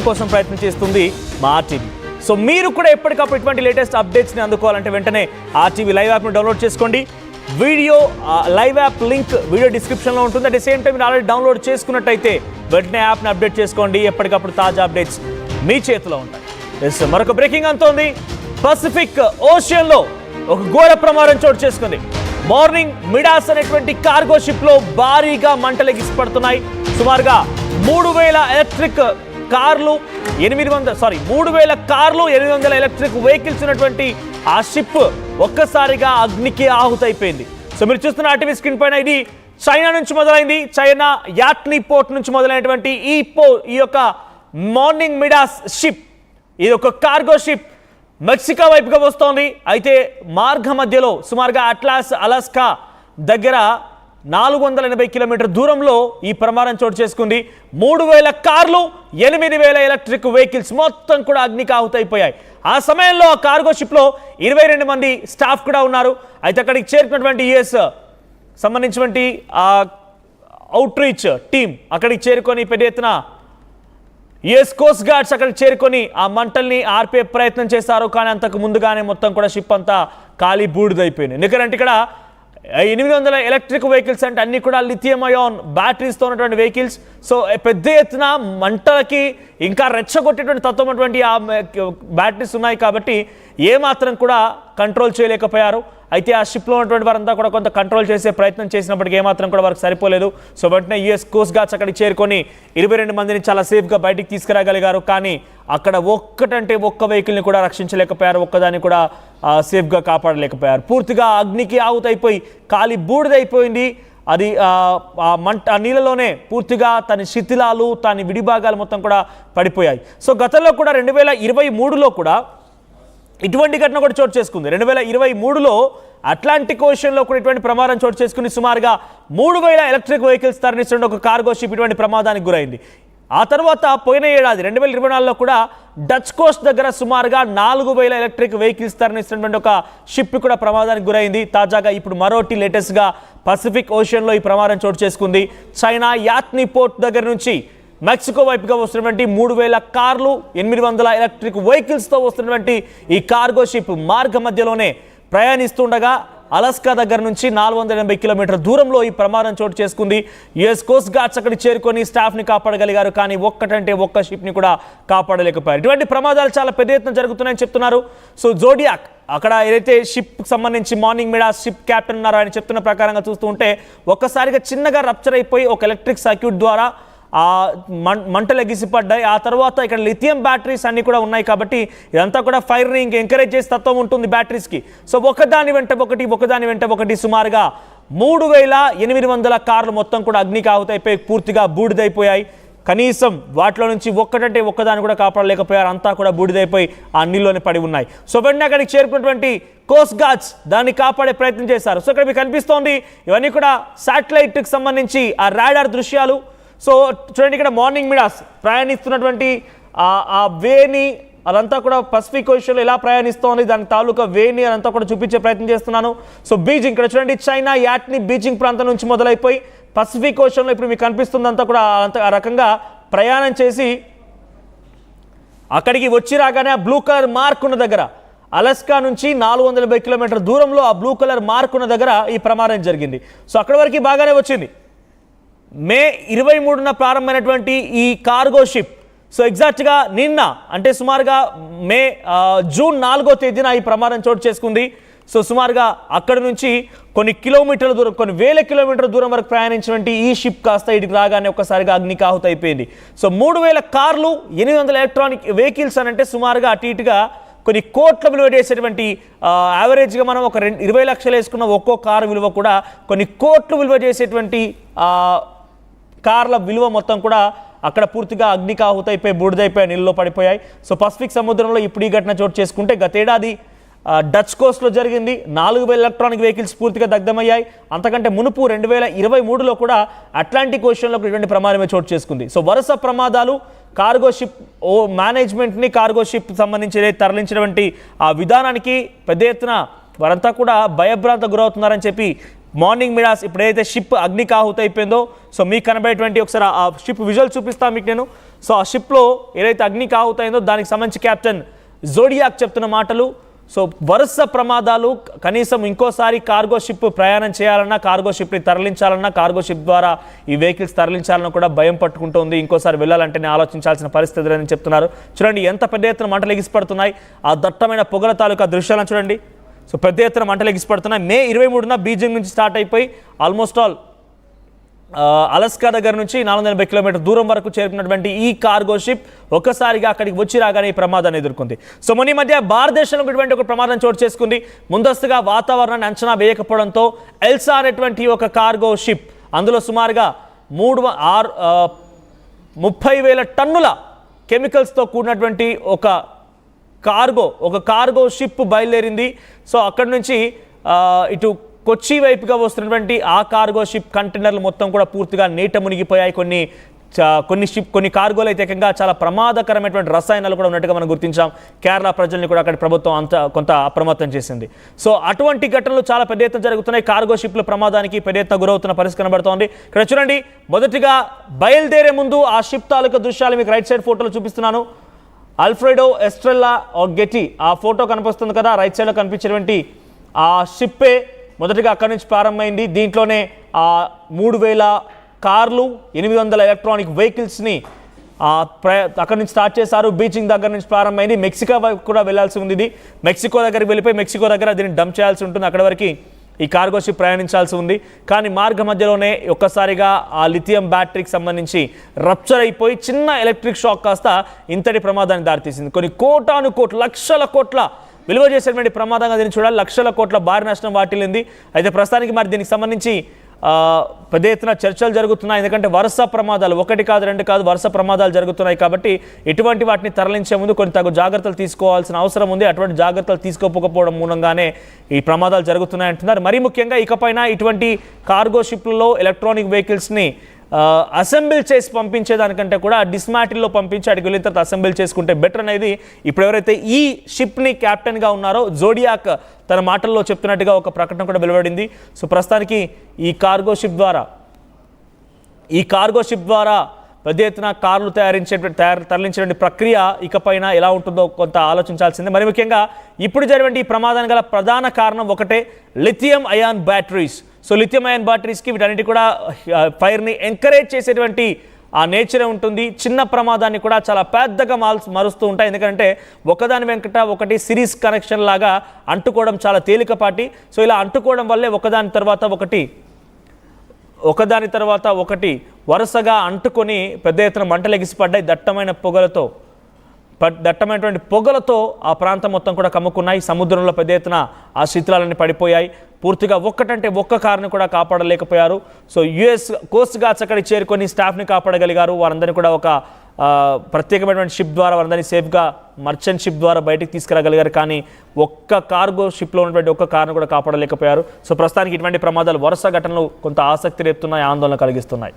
కోసం ప్రయత్నం చేస్తుంది మా ఆర్టీవీ. సో మీరు కూడా ఎప్పటికప్పుడు ఇటువంటి లేటెస్ట్ అప్డేట్స్ని అందుకోవాలంటే వెంటనే ఆర్టీవీ లైవ్ యాప్ను డౌన్లోడ్ చేసుకోండి. Video live app link video డిస్క్రిప్షన్లో ఉంటుంది. అట్ ద సేమ్ టైం మీరు ఆల్రెడీ డౌన్లోడ్ చేసుకున్నట్టయితే వెంటనే యాప్ని అప్డేట్ చేసుకోండి. ఎప్పటికప్పుడు తాజా అప్డేట్స్ మీ చేతిలో ఉంటాయి. మరొక బ్రేకింగ్ అంతోంది. పసిఫిక్ ఓషియన్లో ఒక ఘోర ప్రమాదం చోటు చేసుకుంది. మార్నింగ్ మిడాస్ అనేటువంటి కార్గో షిప్లో భారీగా మంటలు ఎగిసిపడుతున్నాయి. సుమారుగా 3000 ఎలక్ట్రిక్ కార్లు 3000 కార్లు 800 ఎలక్ట్రిక్ వెహికల్స్ ఉన్నటువంటి ఆ షిప్ ఒక్కసారిగా అగ్నికి ఆహుతైపోయింది. సో మీరు చూస్తున్న ఆర్టీవీ స్క్రీన్ పైన ఇది చైనా నుంచి మొదలైంది. చైనా యాట్నీ పోర్ట్ నుంచి మొదలైనటువంటి ఈ యొక్క మార్నింగ్ మిడాస్ షిప్, ఇది ఒక కార్గో షిప్ మెక్సికో వైపుగా వస్తోంది. అయితే మార్గ మధ్యలో సుమారుగా అలాస్కా దగ్గర 480 కిలోమీటర్ దూరంలో ఈ ప్రమాదం చోటు చేసుకుంది. 3000 కార్లు 8000 ఎలక్ట్రిక్ వెహికల్స్ మొత్తం కూడా అగ్నికి ఆహుతైపోయాయి. ఆ సమయంలో ఆ కార్గో షిప్లో 22 మంది స్టాఫ్ కూడా ఉన్నారు. అయితే అక్కడికి చేరుకున్నటువంటి యుఎస్ సంబంధించినటువంటి అవుట్ రీచ్ టీం అక్కడికి చేరుకొని పెద్ద ఎత్తున యుఎస్ కోస్ట్ గార్డ్స్ అక్కడికి చేరుకొని ఆ మంటల్ని ఆర్పే ప్రయత్నం చేశారు. కానీ అంతకు ముందుగానే మొత్తం కూడా షిప్ అంతా ఖాళీ బూడిదైపోయింది. ఎందుకంటే ఇక్కడ 800 ఎలక్ట్రిక్ వెహికల్స్ అంటే అన్ని కూడా లిథియం అయాన్ బ్యాటరీస్తో ఉన్నటువంటి వెహికల్స్. సో పెద్ద ఎత్తున మంటలకి ఇంకా రెచ్చగొట్టేటువంటి తత్వం అటువంటి ఆ బ్యాటరీస్ ఉన్నాయి కాబట్టి ఏమాత్రం కూడా కంట్రోల్ చేయలేకపోయారు. అయితే ఆ షిప్లో ఉన్నటువంటి వారంతా కూడా కొంత కంట్రోల్ చేసే ప్రయత్నం చేసినప్పటికీ ఏమాత్రం కూడా వారికి సరిపోలేదు. సో వెంటనే యుఎస్ కోస్ట్ గార్డ్స్ అక్కడికి చేరుకొని 22 మందిని చాలా సేఫ్గా బయటికి తీసుకురాగలిగారు. కానీ అక్కడ ఒక్క వెహికల్ని కూడా రక్షించలేకపోయారు, ఒక్కదాన్ని కూడా సేఫ్గా కాపాడలేకపోయారు. పూర్తిగా అగ్నికి ఆహుతైపోయి ఖాళీ బూడిదైపోయింది. అది ఆ నీళ్ళలోనే పూర్తిగా తన శిథిలాలు తన విడిభాగాలు మొత్తం కూడా పడిపోయాయి. సో గతంలో కూడా 2023లో కూడా ఇటువంటి ఘటన కూడా చోటు చేసుకుంది. 2023లో అట్లాంటిక్ ఓషన్లో కూడా ఇటువంటి ప్రమాదం చోటు చేసుకుని సుమారుగా 3000 ఎలక్ట్రిక్ వెహికల్స్ తరలిస్తున్న ఒక కార్గో షిప్ ఇటువంటి ప్రమాదానికి గురైంది. ఆ తర్వాత పోయిన ఏడాది 2024లో కూడా డచ్ కోస్ట్ దగ్గర సుమారుగా 4000 ఎలక్ట్రిక్ వెహికల్స్ తరలిస్తున్నటువంటి ఒక షిప్ కూడా ప్రమాదానికి గురైంది. తాజాగా ఇప్పుడు మరోటి లేటెస్ట్గా పసిఫిక్ ఓషన్లో ఈ ప్రమాదం చోటు చేసుకుంది. చైనా యాట్నీ పోర్ట్ దగ్గర నుంచి మెక్సికో వైపుగా వస్తున్నటువంటి 3000 కార్లు 800 ఎలక్ట్రిక్ వెహికల్స్తో వస్తున్నటువంటి ఈ కార్గో షిప్ మార్గ మధ్యలోనే ప్రయాణిస్తుండగా అలాస్కా దగ్గర నుంచి 480 కిలోమీటర్ దూరంలో ఈ ప్రమాదం చోటు చేసుకుంది. యుఎస్ కోస్ట్ గార్డ్స్ అక్కడికి చేరుకొని స్టాఫ్ని కాపాడగలిగారు. కానీ ఒక్క షిప్ని కూడా కాపాడలేకపోయారు. ఇటువంటి ప్రమాదాలు చాలా పెద్ద ఎత్తున జరుగుతున్నాయని చెప్తున్నారు. సో జోడియాక్ అక్కడ ఏదైతే షిప్ సంబంధించి మార్నింగ్ మిడాస్ షిప్ కెప్టెన్ ఉన్నారో ఆయన చెప్తున్న ప్రకారంగా చూస్తూ ఉంటే ఒక్కసారిగా చిన్నగా రప్చర్ అయిపోయి ఒక ఎలక్ట్రిక్ సర్క్యూట్ ద్వారా ఆ మంటలు ఎగిసిపడ్డాయి. ఆ తర్వాత ఇక్కడ లిథియం బ్యాటరీస్ అన్నీ కూడా ఉన్నాయి కాబట్టి ఇదంతా కూడా ఫైర్ని ఎంకరేజ్ చేసే తత్వం ఉంటుంది బ్యాటరీస్కి. సో ఒకదాని వెంట ఒకటి సుమారుగా 3800 కార్లు మొత్తం కూడా అగ్నికి ఆహుతైపోయి పూర్తిగా బూడిదైపోయాయి. కనీసం వాటిలో నుంచి ఒక్కదాన్ని కూడా కాపాడలేకపోయారు. అంతా కూడా బూడిదైపోయి ఆ నీళ్ళలోనే పడి ఉన్నాయి. సో వెంటనే అక్కడికి చేరుకున్నటువంటి కోస్ట్ గార్డ్స్ దాన్ని కాపాడే ప్రయత్నం చేశారు. సో ఇక్కడ మీకు కనిపిస్తోంది ఇవన్నీ కూడా శాటిలైట్కి సంబంధించి ఆ రాడార్ దృశ్యాలు. సో చూడండి ఇక్కడ మార్నింగ్ మిడాస్ ప్రయాణిస్తున్నటువంటి ఆ వేని అదంతా కూడా పసిఫిక్ ఓషన్లో ఎలా ప్రయాణిస్తోంది దాని తాలూకా వేని అదంతా కూడా చూపించే ప్రయత్నం చేస్తున్నాను. సో బీజింగ్ ఇక్కడ చూడండి చైనా యాట్నీ బీజింగ్ ప్రాంతం నుంచి మొదలైపోయి పసిఫిక్ ఓషన్లో ఇప్పుడు మీకు కనిపిస్తుందంతా కూడా ఆ రకంగా ప్రయాణం చేసి అక్కడికి వచ్చి రాగానే ఆ బ్లూ కలర్ మార్క్ ఉన్న దగ్గర అలాస్కా నుంచి 480 కిలోమీటర్ దూరంలో ఆ బ్లూ కలర్ మార్క్ ఉన్న దగ్గర ఈ ప్రమాదం జరిగింది. సో అక్కడి వరకు బాగానే వచ్చింది. మే 23న ప్రారంభమైనటువంటి ఈ కార్గో షిప్ సో ఎగ్జాక్ట్గా నిన్న అంటే సుమారుగా జూన్ 4వ తేదీన ఈ ప్రమాదం చోటు చేసుకుంది. సో సుమారుగా అక్కడి నుంచి కొన్ని కిలోమీటర్ల దూరం కొన్ని వేల కిలోమీటర్ల దూరం వరకు ప్రయాణించినటువంటి ఈ షిప్ కాస్త ఇటుకు రాగానే ఒక్కసారిగా అగ్నికి ఆహుతైపోయింది. సో 3000 కార్లు 800 ఎలక్ట్రానిక్ వెహికల్స్ అని అంటే సుమారుగా అటు ఇటుగా కొన్ని కోట్ల విలువ చేసేటువంటి యావరేజ్గా మనం ఒక 20 లక్షలు వేసుకున్న ఒక్కో కారు విలువ కూడా కొన్ని కోట్లు విలువ చేసేటువంటి కార్ల విలువ మొత్తం కూడా అక్కడ పూర్తిగా అగ్నికి ఆహుతైపోయి బూడిదైపోయి నీళ్ళలో పడిపోయాయి. సో పసిఫిక్ సముద్రంలో ఇప్పుడు ఈ ఘటన చోటు చేసుకుంటే గతేడాది డచ్ కోస్ట్లో జరిగింది. 4000 ఎలక్ట్రానిక్ వెహికల్స్ పూర్తిగా దగ్ధమయ్యాయి. అంతకంటే మునుపు 2023లో కూడా అట్లాంటిక్ ఓషన్లో ఇటువంటి ప్రమాదమే చోటు చేసుకుంది. సో వరుస ప్రమాదాలు కార్గో షిప్ మేనేజ్మెంట్ని కార్గో షిప్ సంబంధించి తరలించినటువంటి ఆ విధానానికి పెద్ద ఎత్తున వారంతా కూడా భయభ్రాంత గురవుతున్నారని చెప్పి మార్నింగ్ మిడాస్ ఇప్పుడు ఏదైతే షిప్ అగ్నికాహుతి అయిపోయిందో సో మీకు కనబడేటువంటి ఒకసారి ఆ షిప్ విజువల్ చూపిస్తాను మీకు నేను. సో ఆ షిప్లో ఏదైతే అగ్నికాహుతి అయిందో దానికి సంబంధించి కెప్టెన్ జోడియాక్ చెప్తున్న మాటలు. సో వరుస ప్రమాదాలు, కనీసం ఇంకోసారి కార్గో షిప్ ప్రయాణం చేయాలన్నా, కార్గో షిప్ని తరలించాలన్నా, కార్గో షిప్ ద్వారా ఈ వెహికల్స్ తరలించాలన్నా కూడా భయం పట్టుకుంటుంది. ఇంకోసారి వెళ్ళాలంటేనే ఆలోచించాల్సిన పరిస్థితి అని చెప్తున్నారు. చూడండి ఎంత పెద్ద ఎత్తున మంటలు ఎగిసిపడుతున్నాయి. ఆ దట్టమైన పొగల తాలూకా దృశ్యాలను చూడండి. సో పెద్ద ఎత్తున మంటలు ఎగిసిపడుతున్నాయి. మే 23న బీజింగ్ నుంచి స్టార్ట్ అయిపోయి ఆల్మోస్ట్ ఆల్ అలస్కా దగ్గర నుంచి 480 కిలోమీటర్ దూరం వరకు చేరుకున్నటువంటి ఈ కార్గో షిప్ ఒక్కసారిగా అక్కడికి వచ్చి రాగానే ఈ ప్రమాదాన్ని ఎదుర్కొంది. సో మొన్న మధ్య భారతదేశంలో ఇటువంటి ఒక ప్రమాదం చోటు చేసుకుంది. ముందస్తుగా వాతావరణాన్ని అంచనా వేయకపోవడంతో ఎల్సా అనేటువంటి ఒక కార్గో షిప్, అందులో సుమారుగా 30,000 టన్నుల కెమికల్స్తో కూడినటువంటి ఒక కార్గో షిప్ బయలుదేరింది. సో అక్కడి నుంచి ఇటు కొచ్చి వైపుగా వస్తున్నటువంటి ఆ కార్గో షిప్ కంటైనర్లు మొత్తం కూడా పూర్తిగా నీట మునిగిపోయాయి. కొన్ని కార్గోలు అయితే ఏకంగా చాలా ప్రమాదకరమైనటువంటి రసాయనాలు కూడా ఉన్నట్టుగా మనం గుర్తించాం. కేరళ ప్రజల్ని కూడా అక్కడి ప్రభుత్వం కొంత అప్రమత్తం చేసింది. సో అటువంటి ఘటనలు చాలా పెద్ద ఎత్తున జరుగుతున్నాయి. కార్గో షిప్ల ప్రమాదానికి పెద్ద ఎత్తున గురవుతున్న పరిస్థితి కనబడుతోంది. ఇక్కడ చూడండి, మొదటిగా బయలుదేరే ముందు ఆ షిప్ తాలూకా దృశ్యాలు మీకు రైట్ సైడ్ ఫోటోలు చూపిస్తున్నాను. అల్ఫ్రెడో ఎస్ట్రెల్లా గెటీ ఆ ఫోటో కనిపిస్తుంది కదా, రైట్ సైడ్లో కనిపించేటువంటి ఆ షిప్పే మొదటిగా అక్కడి నుంచి ప్రారంభమైంది. దీంట్లోనే 3,000 కార్లు, 800 ఎలక్ట్రానిక్ వెహికల్స్ని అక్కడి నుంచి స్టార్ట్ చేశారు. బీజింగ్ దగ్గర నుంచి ప్రారంభమైంది. మెక్సికో వైపు కూడా వెళ్లాల్సి ఉంది. ఇది మెక్సికో దగ్గరికి వెళ్ళిపోయి మెక్సికో దగ్గర దీన్ని డంప్ చేయాల్సి ఉంటుంది. అక్కడి వరకు ఈ కార్గో షిప్ ప్రయాణించాల్సి ఉంది. కానీ మార్గ మధ్యలోనే ఒక్కసారిగా ఆ లిథియం బ్యాటరీకి సంబంధించి రప్చర్ అయిపోయి చిన్న ఎలక్ట్రిక్ షాక్ కాస్త ఇంతటి ప్రమాదాన్ని దారితీసింది. కొన్ని లక్షల కోట్ల విలువ చేసేటువంటి ప్రమాదంగా దీన్ని చూడాలి. లక్షల కోట్ల భారీ నష్టం వాటిల్లింది. అయితే ప్రస్తుతానికి మరి దీనికి సంబంధించి పెద్ద ఎత్తున చర్చలు జరుగుతున్నాయి. ఎందుకంటే వరుస ప్రమాదాలు, 1 కాదు 2 కాదు, వరుస ప్రమాదాలు జరుగుతున్నాయి. కాబట్టి ఇటువంటి వాటిని తరలించే ముందు కొన్ని తగు జాగ్రత్తలు తీసుకోవాల్సిన అవసరం ఉంది. అటువంటి జాగ్రత్తలు తీసుకోకపోవడం మూలంగానే ఈ ప్రమాదాలు జరుగుతున్నాయి అంటున్నారు. మరీ ముఖ్యంగా ఇకపైన ఇటువంటి కార్గో షిప్లలో ఎలక్ట్రానిక్ వెహికల్స్ని అసెంబుల్ చేసి పంపించేదానికంటే కూడా డిస్మాటిల్లో పంపించి అడిగి వెళ్ళిన తర్వాత అసెంబుల్ చేసుకుంటే బెటర్ అనేది ఇప్పుడు ఎవరైతే ఈ షిప్ని క్యాప్టెన్గా ఉన్నారో జోడియాక్ తన మాటల్లో చెప్తున్నట్టుగా ఒక ప్రకటన కూడా వెలువడింది. సో ప్రస్తుతానికి ఈ కార్గో షిప్ ద్వారా పెద్ద ఎత్తున కార్లు తరలించేటువంటి ప్రక్రియ ఇకపైన ఎలా ఉంటుందో కొంత ఆలోచించాల్సిందే. మరి ముఖ్యంగా ఇప్పుడు జరిగిన ఈ ప్రమాదానికి గల ప్రధాన కారణం ఒకటే, lithium ion batteries. So lithium ion బ్యాటరీస్కి వీటన్నిటి కూడా ఫైర్ని ఎంకరేజ్ చేసేటువంటి ఆ నేచరే ఉంటుంది. చిన్న ప్రమాదాన్ని కూడా చాలా పెద్దగా మారుస్తూ ఉంటాయి. ఎందుకంటే ఒకదాని వెంకట ఒకటి సిరీస్ కనెక్షన్ లాగా అంటుకోవడం చాలా తేలికపాటి. సో ఇలా అంటుకోవడం వల్లే ఒకదాని తర్వాత ఒకటి వరుసగా అంటుకొని పెద్ద ఎత్తున మంటలు ఎగిసిపడ్డాయి. దట్టమైనటువంటి పొగలతో ఆ ప్రాంతం మొత్తం కూడా కమ్ముకున్నాయి. సముద్రంలో పెద్ద ఎత్తున ఆ శిథిలాలన్నీ పడిపోయాయి. పూర్తిగా ఒక్క కారుని కూడా కాపాడలేకపోయారు. సో యుఎస్ కోస్ట్ గార్డ్స్ అక్కడికి చేరుకొని స్టాఫ్ని కాపాడగలిగారు. వారందరినీ కూడా ఒక ప్రత్యేకమైనటువంటి షిప్ ద్వారా వారందరినీ సేఫ్గా మర్చెంట్ షిప్ ద్వారా బయటికి తీసుకురాగలిగారు. కానీ ఒక్క కార్గో షిప్లో ఉన్నటువంటి ఒక్క కారును కూడా కాపాడలేకపోయారు. సో ప్రస్తుతానికి ఇటువంటి ప్రమాదాలు వరుస ఘటనలు కొంత ఆసక్తి రేపుతున్నాయి, ఆందోళన కలిగిస్తున్నాయి.